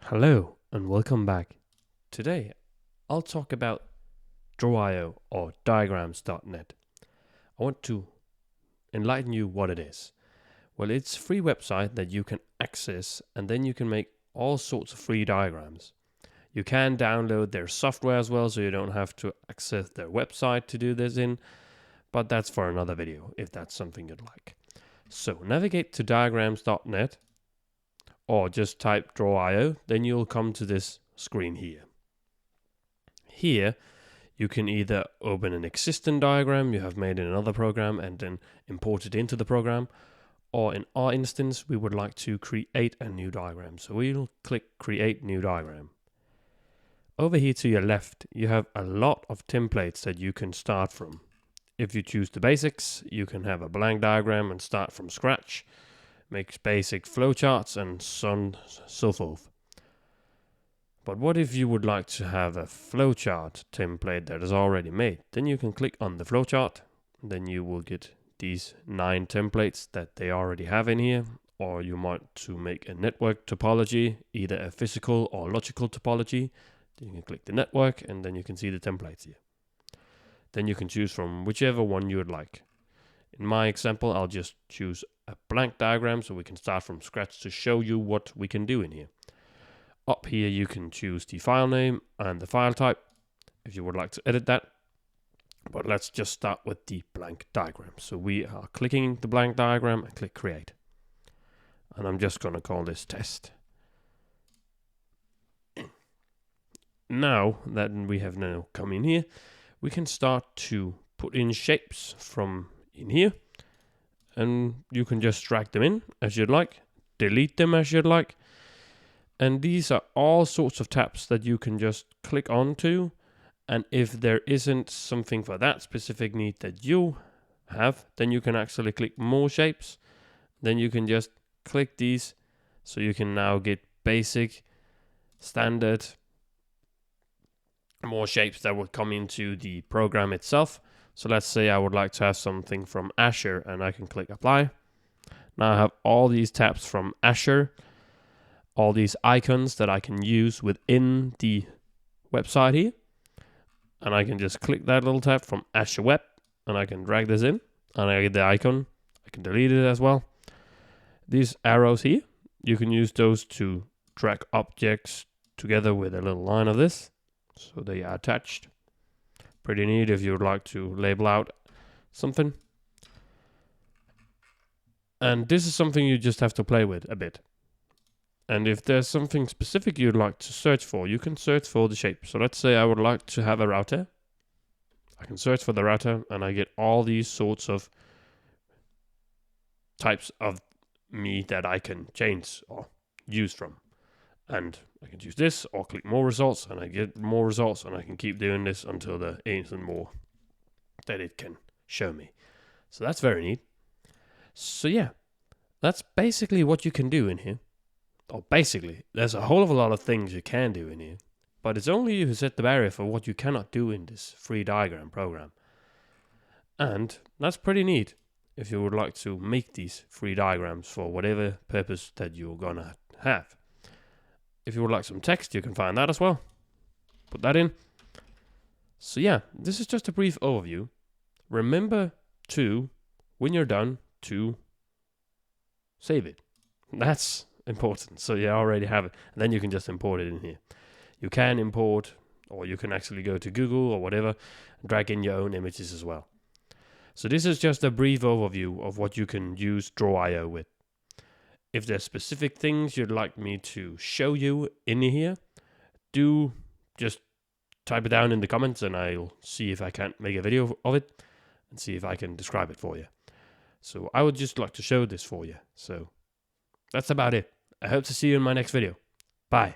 Hello and welcome back. Today I'll talk about Drawio or diagrams.net. I want to enlighten you what it is. Well, it's a free website that you can access and then you can make all sorts of free diagrams. You can download their software as well, so you don't have to access their website to do this in, but that's for another video if that's something you'd like. So navigate to diagrams.net or just type Drawio, then you'll come to this screen here. Here, you can either open an existing diagram you have made in another program and then import it into the program, or in our instance, we would like to create a new diagram. So we'll click Create New Diagram. Over here to your left, you have a lot of templates that you can start from. If you choose the basics, you can have a blank diagram and start from scratch. Make basic flowcharts and so forth. But what if you would like to have a flowchart template that is already made? Then you can click on the flowchart. Then you will get these 9 templates that they already have in here. Or you might to make a network topology, either a physical or logical topology. Then you can click the network and then you can see the templates here. Then you can choose from whichever one you would like. In my example, I'll just choose a blank diagram so we can start from scratch to show you what we can do in here. Up here you can choose the file name and the file type if you would like to edit that. But let's just start with the blank diagram. So we are clicking the blank diagram and click create. And I'm just going to call this test. Now that we have now come in here, we can start to put in shapes from in here. And you can just drag them in as you'd like, delete them as you'd like. And these are all sorts of tabs that you can just click onto. And if there isn't something for that specific need that you have, then you can actually click more shapes. Then you can just click these. So you can now get basic, standard, more shapes that will come into the program itself. So let's say I would like to have something from Azure and I can click apply. Now I have all these tabs from Azure, all these icons that I can use within the website here. And I can just click that little tab from Azure Web and I can drag this in and I get the icon. I can delete it as well. These arrows here, you can use those to drag objects together with a little line of this. So they are attached. Pretty neat if you would like to label out something. And this is something you just have to play with a bit. And if there's something specific you'd like to search for, you can search for the shape. So let's say I would like to have a router. I can search for the router and I get all these sorts of types of me that I can change or use from. And I can choose this or click more results and I get more results and I can keep doing this until there isn't more that it can show me. So that's very neat. So yeah, that's basically what you can do in here. Or basically, there's a whole lot of things you can do in here. But it's only you who set the barrier for what you cannot do in this free diagram program. And that's pretty neat if you would like to make these free diagrams for whatever purpose that you're gonna have. If you would like some text, you can find that as well. Put that in. So yeah, this is just a brief overview. Remember to, when you're done, to save it. That's important. So you already have it. And then you can just import it in here. You can import, or you can actually go to Google or whatever, and drag in your own images as well. So this is just a brief overview of what you can use Drawio with. If there's specific things you'd like me to show you in here, do just type it down in the comments and I'll see if I can make a video of it and see if I can describe it for you. So I would just like to show this for you. So that's about it. I hope to see you in my next video. Bye.